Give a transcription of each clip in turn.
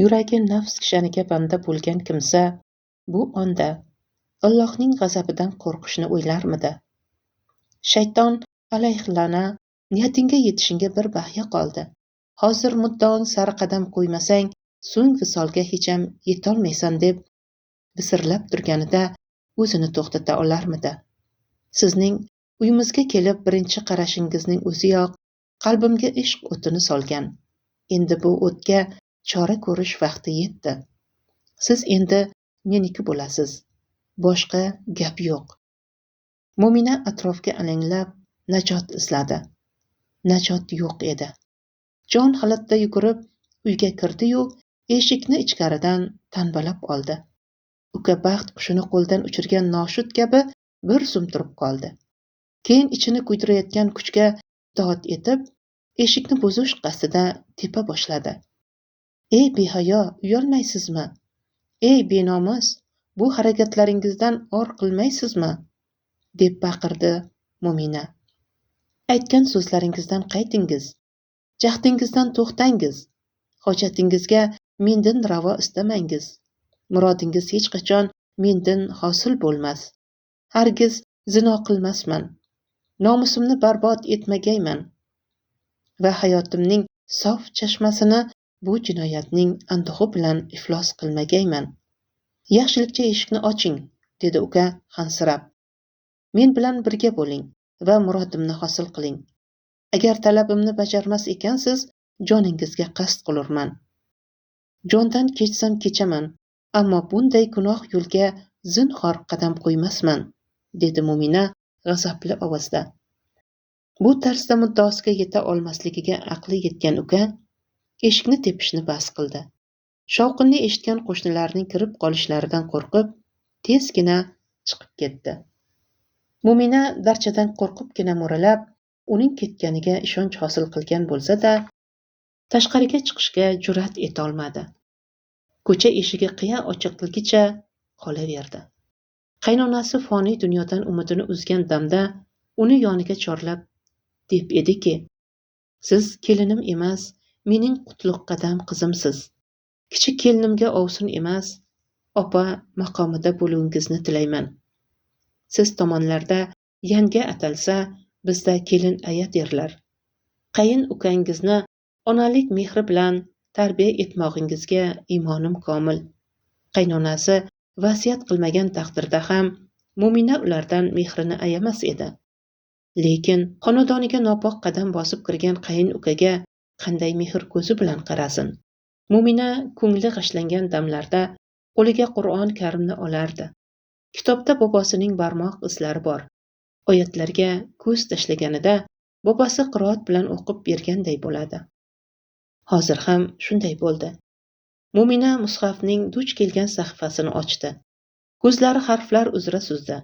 Yuragi nafs kishaniga banda bo'lgan kimsa bu onda Allohning g'azabidan qo'rqishni o'ylarmidi? Shayton alayhilana niyatingga yetishingga bir bahya qoldi. Hozir muddaong sari qadam qo'ymasang, so'ng visolga hecham yetolmaysan deb bisirlab turganida o'zini to'xtata olarmidi? Sizning uyimizga kelib birinchi qarashingizning o'ziyoq qalbimga ishq o'tini solgan. Endi bu o'tga chora ko'rish vaqti yetdi. Siz endi meniki bo'lasiz. Boshqa gap yo'q. Mo'mina atrofga alanglab najot izladi. Najot yo'q edi. Jon holatda yugurib uyga kirdi-yu, eshikni ichkaridan tanbalab oldi. Uka baxt qushini qo'ldan uchirgan noshud kabi bir zum turib qoldi. Keyin ichini kuydirayotgan kuchga itoat etib, eshikni buzish qasdida tepa boshladi. Ey behayo, uyalmaysizmi? Ey benomus, bu harakatlaringizdan or qilmaysizmi? Deb baqirdi Mo'mina. Aytgan so'zlaringizdan qaytingiz. Jahdingizdan to'xtangiz. Hojatingizga mendan ravo istamangiz. Murodingiz hech qachon mendan hosil bo'lmas. Hargiz zino qilmasman. Nomusimni barbod etmagayman va hayotimning sof chashmasini bu jinoyatning anduhi bilan iflos qilmagayman. Yaxshilikcha eshikni oching, dedi uka hansirab. Men bilan birga bo'ling va murodimni hosil qiling. Agar talabimni bajarmas ekansiz, joningizga qasd qilurman. Jondan kechsam kechaman, ammo bunday gunoh yo'lga zinhor qadam qo'ymasman, dedi Mo'mina g'azabli ovozda. Bu tarzda muddosiga yeta olmasligiga aqli yetgan uka eshikni tepishni bas qildi. Shovqinni eshitgan qo'shnilarning kirib qolishlaridan qo'rqib, tezgina chiqib ketdi. Mo'mina darchadan qo'rqibgina mo'ralab, uning ketganiga ishonch hosil qilgan bo'lsa-da, tashqariga chiqishga jur'at etolmadi. Ko'cha eshigi qiya ochiqligicha qolaverdi. Qaynonasi foniy dunyodan umidini uzgan damda uni yoniga chorlab deb ediki, siz kelinim emas, mening qutlug' qadam qizimsiz. Kichik kelinimga ovsin emas, opa maqomida bo'lungizni tilayman. Siz tomonlarda yanga atalsa, bizda kelin aya derlar. Qayin ukangizni onalik mehri bilan tarbiya etmog'ingizga imonim komil. Qaynonasi vasiyat qilmagan taqdirda ham Mo'mina ulardan mehrini ayamas edi. Lekin xonadoniga nopok qadam bosib kirgan qayin ukaga qanday mehr ko'zi bilan qarasin. Mo'mina ko'ngli g'ashlangan damlarda qo'liga Qur'on Karimni olardi. Kitobda bobosining barmoq izlari bor. Oyatlarga ko'z tashlaganida bobosi qiroat bilan o'qib berganday bo'ladi. Hozir ham shunday bo'ldi. Mo'mina mushafning duch kelgan sahifasini ochdi. Ko'zlari harflar uzra suzdi.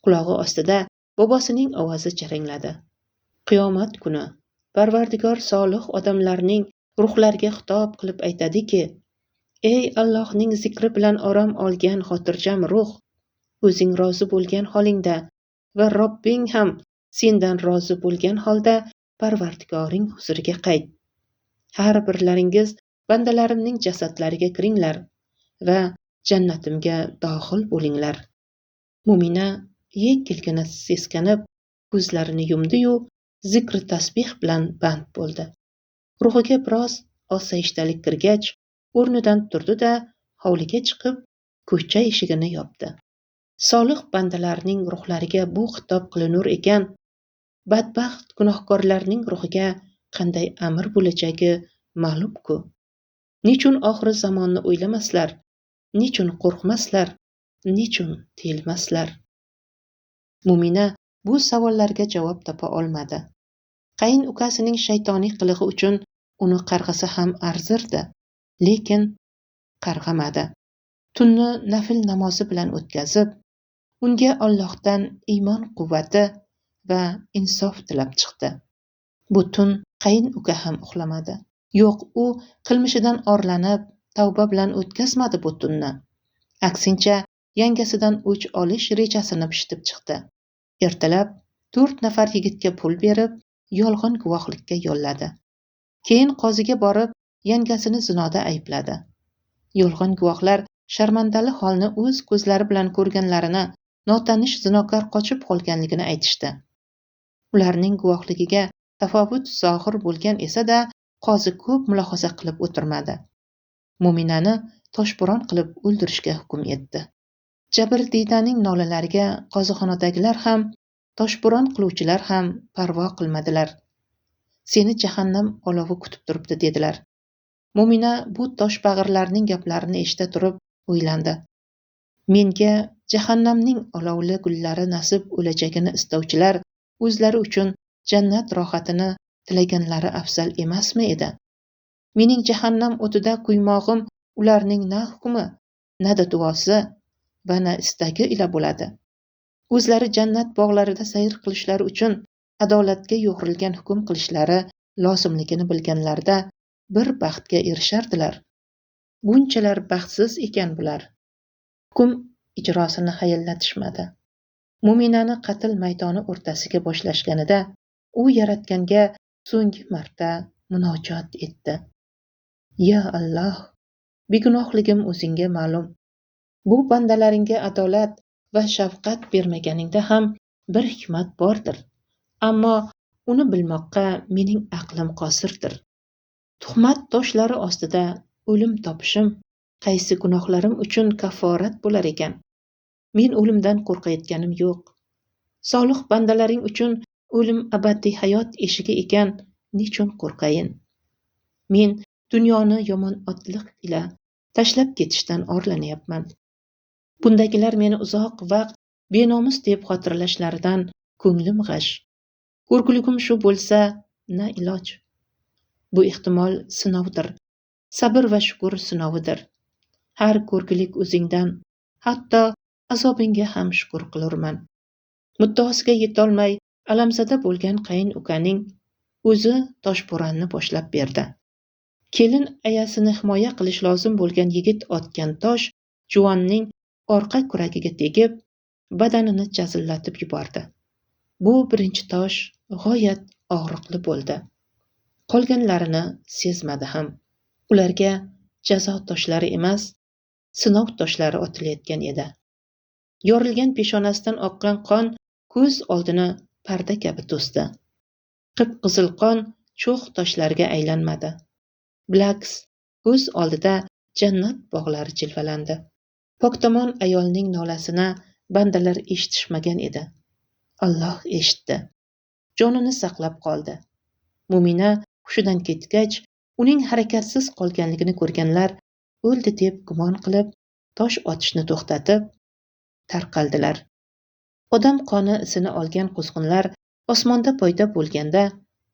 Qulog'i ostida bobosining ovozi jarangladi. Qiyomat kuni Parvardigor solih odamlarning ruhlariga xitob qilib aytadiki: Ey Allohning zikri bilan orom olgan xotirjam ruh, o'zing rozi bo'lgan holingda va Robbing ham sendan rozi bo'lgan holda Parvardigoring huzuriga qayt. Har birlaringiz bandalarimning jasadlariga kiringlar va jannatimga dohil bo'linglar. Mo'mina yengilgina seskanib ko'zlarini yumdi-yu, zikri tasbih bilan band bo'ldi. Ruhiga biroz osoyishtalik kirgach, o'rnidan turdi-da, hovliga chiqib, ko'cha eshigini yopdi. Solih bandalarning ruhlariga bu xitob qilinur ekan, badbaxt gunohkorlarning ruhiga qanday amr bo'lajagi ma'lum-ku. Nechun oxir zamonni o'ylamaslar, nechun qo'rqmaslar, nechun tiyilmaslar? Mo'mina bu savollarga javob topa olmadi. Qayin ukasining shaytoniy qilig'i uchun uni qarg'asa ham arzirdi, lekin qarg'amadi. Tunni nafil namozi bilan o'tkazib, unga Allohdan iymon quvvati va insof tilab chiqdi. Bu tun qayin uka ham uxlamadi. Yo'q, u qilmishidan orlanib, tavba bilan o'tkazmadi bu tunni. Aksincha, yangasidan o'ch olish rejasini pishitib chiqdi. Ertalab 4 nafar yigitga pul berib, yolg'on guvohlikka yolladi. Keyin qoziga borib, yangasini zinoda aybladi. Yolg'on guvohlar sharmandali holni o'z ko'zlari bilan ko'rganlarini, notanish zinokor qochib qolganligini aytishdi. Ularning guvohligiga tafovut zohir bo'lgan esa-da, qozi ko'p mulohaza qilib o'tirmadi. Mo'minani toshbo'ron qilib o'ldirishga hukm etdi. Jabrdiydaning nolalariga qozixonadagilar ham, toshbo'ron qiluvchilar ham parvo qilmadilar. Seni jahannam olovi kutib turibdi, dedilar. Mo'mina bu toshbag'irlarning gaplarini eshita turib o'ylandi. Menga jahannamning olovli gullari nasib o'lajagini istovchilar o'zlari uchun jannat rohatini tilaganlari afzal emasmi edi? Mening jahannam o'tida kuymog'im ularning na hukmi, na duosi va na istagi ila bo'ladi. O'zlari jannat bog'larida sayr qilishlari uchun adolatga yo'g'rilgan hukm qilishlari lozimligini bilganlarida bir baxtga erishardilar. Bunchalar baxtsiz ekan bular. Hukm ijrosini hayallatishmadi. Mo'minani qatl maydoni o'rtasiga boshlashganida u yaratganga so'nggi marta munojot etdi. Ya Alloh, begunohligim o'zingga ma'lum. Bu bandalaringga adolat va shafqat bermaganingda ham bir hikmat bordir. Ammo uni bilmoqqa mening aqlim qosirdir. Tuhmat toshlari ostida o'lim topishim qaysi gunohlarim uchun kafforat bo'lar ekan? Men o'limdan qo'rqayotganim yo'q. Solih bandalaring uchun o'lim abadiy hayot eshigi ekan, nechun qo'rqayin? Men dunyoni yomon otliq ila tashlab ketishdan orlanyapman. Bundagilar meni uzoq vaqt benomus deb xotirlashlaridan ko'nglim g'ash. Ko'rguligim shu bo'lsa, na iloj. Bu ehtimol sinovdir. Sabr va shukr sinovidir. Har ko'rgulik o'zingdan, hatto azobingga ham shukr qilurman. Muddaosiga yetolmay alamzada bo'lgan qayin ukaning o'zi toshbo'ranni boshlab berdi. Kelin ayasini himoya qilish lozim bo'lgan yigit otgan tosh juvonning orqa kuragiga tegib, badanini jazillatib yubordi. Bu birinchi tosh g'oyat og'riqli bo'ldi. Qolganlarini sezmadi ham. Ularga jazo toshlari emas, sinov toshlari otilayotgan edi. Yorilgan peshonasidan oqqan qon ko'z oldini parda kabi to'sdi. Qip-qizil qon cho'x toshlarga aylanmadi. Blaks ko'z oldida jannat bog'lari jilvalandi. Poktomon ayolning nolasini bandalar eshitishmagan edi. Alloh eshitdi. Jonini saqlab qoldi. Mo'mina hushidan ketgach, uning harakatsiz qolganligini ko'rganlar o'ldi deb gumon qilib, tosh otishni to'xtatib tarqaldilar. Odam qoni izini olgan quzg'unlar osmonda paydo bo'lganda,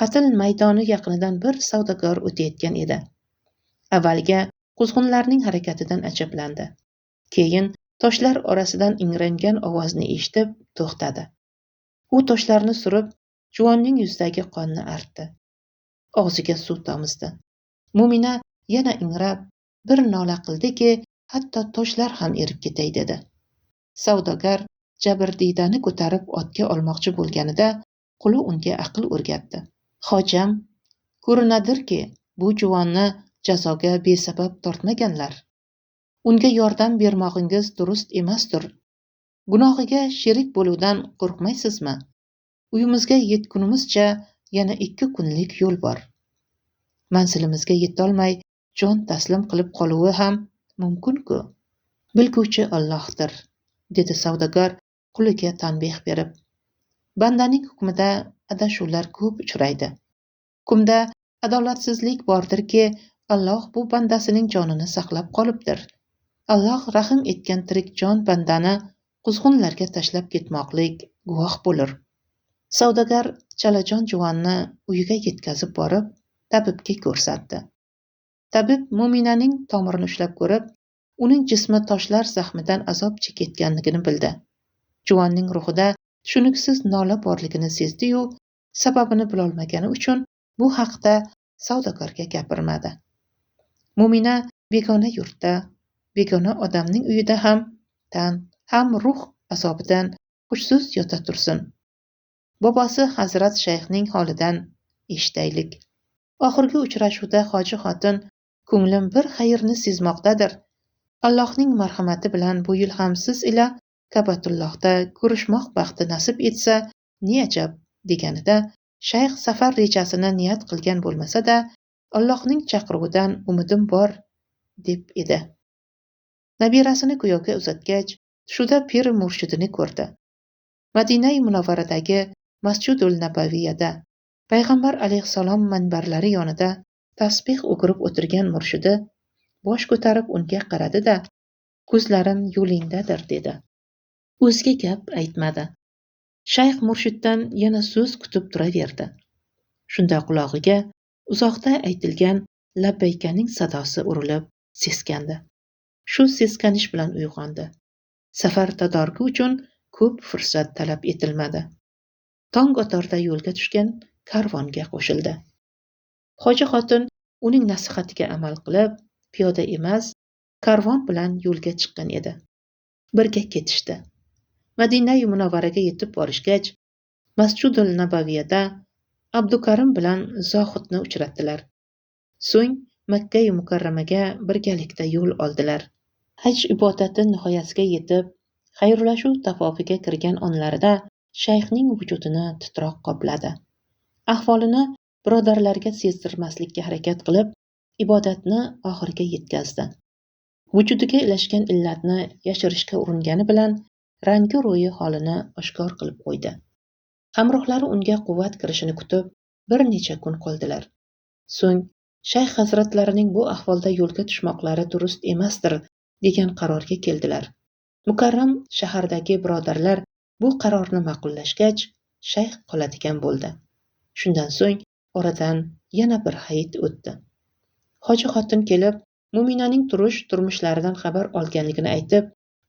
qatl maydoni yaqinidan bir savdogar o'tayotgan edi. Avvaliga quzg'unlarning harakatidan ajablandi. Keyin toshlar orasidan ingrangan ovozni eshitib to'xtadi. U toshlarni surib, juvonning yuzidagi qonni artdi. Og'ziga suv tomizdi. Mo'mina yana ingrab, bir nola qildiki, hatto toshlar ham erib ketay dedi. Savdogar Jabrdiydani ko'tarib otga olmoqchi bo'lganida, quli unga aql o'rgatdi. Hojam, ko'rinadirki, bu juvonni jazoga besabab tortmaganlar. Unga yordam bermog'ingiz durust emasdir. Gunohiga sherik bo'luvdan qo'rqmaysizmi? Uyimizga yetgunimizcha yana 2 kunlik yo'l bor. Manzilimizga yetolmay jon taslim qilib qoluvi ham mumkin-ku. Bilguvchi Allohdir, dedi savdogar quliga tanbeh berib. Bandaning hukmida adashuvlar ko'p uchraydi. Hukmda adolatsizlik bordirki, Alloh bu bandasining jonini saqlab qolibdir. Alloh rahim etgan tirik jon bandani quzg'unlarga tashlab ketmoqlik guvoh bo'lur. Savdogar chalajon juvonni uyiga yetkazib borib, tabibga ko'rsatdi. Tabib Mo'minaning tomirini ushlab ko'rib, uning jismi toshlar zahmidan azob chekayotganligini bildi. Juvonning ruhida tushuniksiz nola borligini sezdi-yu, sababini bilolmagani uchun bu haqda savdogarga gapirmadi. Mo'mina begona yurtda, begona odamning uyida ham tan, ham ruh azobidan hushsiz yota tursin. Bobosi Hazrat shayxning holidan eshitaylik. Oxirgi uchrashuvda hoji xotin ko'nglim bir xayrni sezmoqdadir. Allohning marhamati bilan bu yil ham siz ila Kabatullohda ko'rishmoq baxti nasib etsa, ne ajab, deganida shayx safar rejasini niyat qilgan bo'lmasa-da, Allohning chaqiruvidan umidim bor, deb edi. Nabirasini kuyovga uzatgach, tushida pir murshidini ko'rdi. Madina-i Munavvaradagi Masjidul Nabaviyada Payg'ambar alayhissalom manbarlari yonida tasbih o'qirib o'tirgan murshidi bosh ko'tarib unga qaradi-da, ko'zlarim yo'lingdadir, dedi. O'zga gap aytmadi. Shayx murshiddan yana so'z kutib turaverdi. Shunda qulog'iga uzoqda aytilgan labbaykaning sadosi urilib seskandi. Shu seskanish bilan uyg'ondi. Safar tadorigi uchun ko'p fursat talab etilmadi. Tong otorda yo'lga tushgan karvonga qo'shildi. Hoji xotin uning nasihatiga amal qilib, piyoda emas, karvon bilan yo'lga chiqqan edi. Birga ketishdi. Madina-yu Munavvaraga yetib borishgach, Masjidul Nabaviyada Abdukarim bilan Zohidni uchratdilar. So'ng Makka-yu Mukarramaga birgalikda yo'l oldilar. Haj ibodati nihoyasiga yetib, xayrlashuv tavofiga kirgan onlarida shayxning vujudini titroq qopladi. Ahvolini birodarlarga sezdirmaslikka harakat qilib, ibodatni oxiriga yetkazdi. Vujudiga ilashgan illatni yashirishga uringani bilan rangi ro'yi holini oshkor qilib qo'ydi. Hamrohlari unga quvvat kirishini kutib, bir necha kun qoldilar. So'ng shayx hazratlarining bu ahvolda yo'lga tushmoqlari durust emasdir, degan qarorga keldilar. Mukarram shahardagi birodarlar bu qarorni ma'qullashgach, shayx qoladigan bo'ldi. Shundan so'ng oradan yana bir hayit o'tdi. Hoji xotin kelib, Muminaning turmushlaridan xabar olganligini aytib,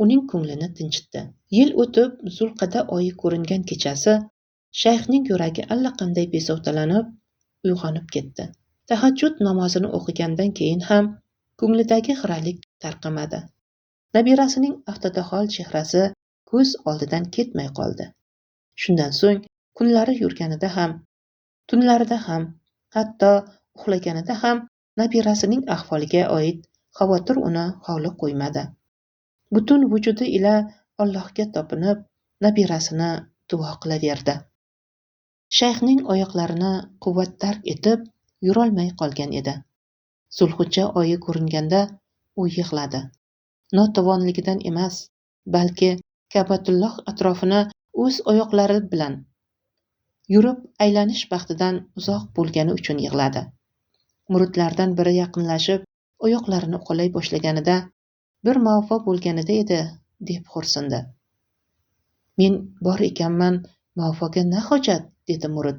uning ko'nglini tinchitdi. Yil o'tib, Zulqada oyi ko'ringan kechasi shayxning yuragi allaqanday bezovtalanib, uyg'onib ketdi. Tahajjud namozini o'qigandan keyin ham ko'nglidagi xiralik tarqamadi. Nabirasining aftadahol chehrasi ko'z oldidan ketmay qoldi. Shundan so'ng kunlari yurganida ham, tunlarida ham, hatto uxlaganida ham nabirasining ahvoliga oid xavotir uni xoli qo'ymadi. Butun vujudi ila Allohga topinib, nabirasini duo qilaverdi. Shayxning oyoqlarini quvvat tark etib, yurolmay qolgan edi. Zulhijja oyi ko'ringanda u yig'ladi. Notavonligidan emas, balki Kabatulloh atrofini o'z oyoqlari bilan yurib aylanish baxtidan uzoq bo'lgani uchun yig'ladi. Muridlardan biri yaqinlashib, oyoqlarini uqalay boshlaganida, bir muvaffo bo'lganida edi, deb xo'rsindi. Men bor ekanman, muvaffoga na hojat, dedi murid.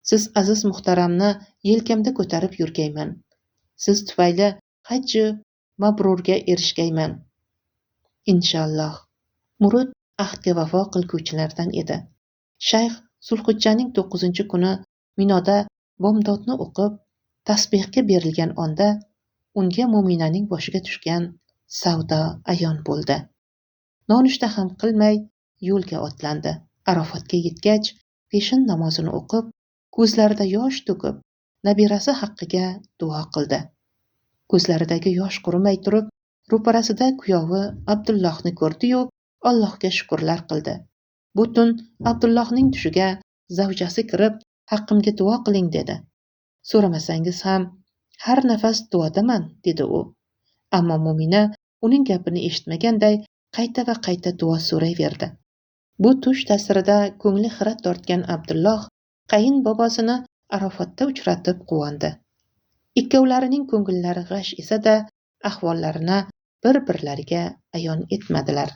Siz aziz muhtaramni yelkamda ko'tarib yurgayman. Siz tufayli hajji mabrurga erishgayman. Inshaalloh. Murid ahdga vafo qilguvchilardan edi. Shayx Zulhijjaning 9-kuni Minoda bomdodni o'qib, tasbihga berilgan onda unga Muminaning boshiga tushgan savdo ayon bo'ldi. Nonushta ham qilmay yo'lga otlandi. Arofatga yetgach, peshin namozini o'qib, ko'zlarida yosh to'kib, nabirasi haqqiga duo qildi. Ko'zlaridagi yosh qurimay turib, ro'parasida kuyovi Abdullohni ko'rdi-yu, Allohga shukrlar qildi. Bu tun Abdullohning tushiga zavjasi kirib, haqqimga duo qiling, dedi. So'ramasangiz ham har nafas duodaman, dedi u. Ammo Mumina uning gapini eshitmaganday qayta va qayta duo so'rayverdi. Bu tush ta'sirida ko'ngli xira tortgan Abdulloh qayin bobosini Arofatda uchratib quvondi. Ikkovlarining ko'ngillari g'ash esa-da, ahvollarini bir-birlariga ayon etmadilar.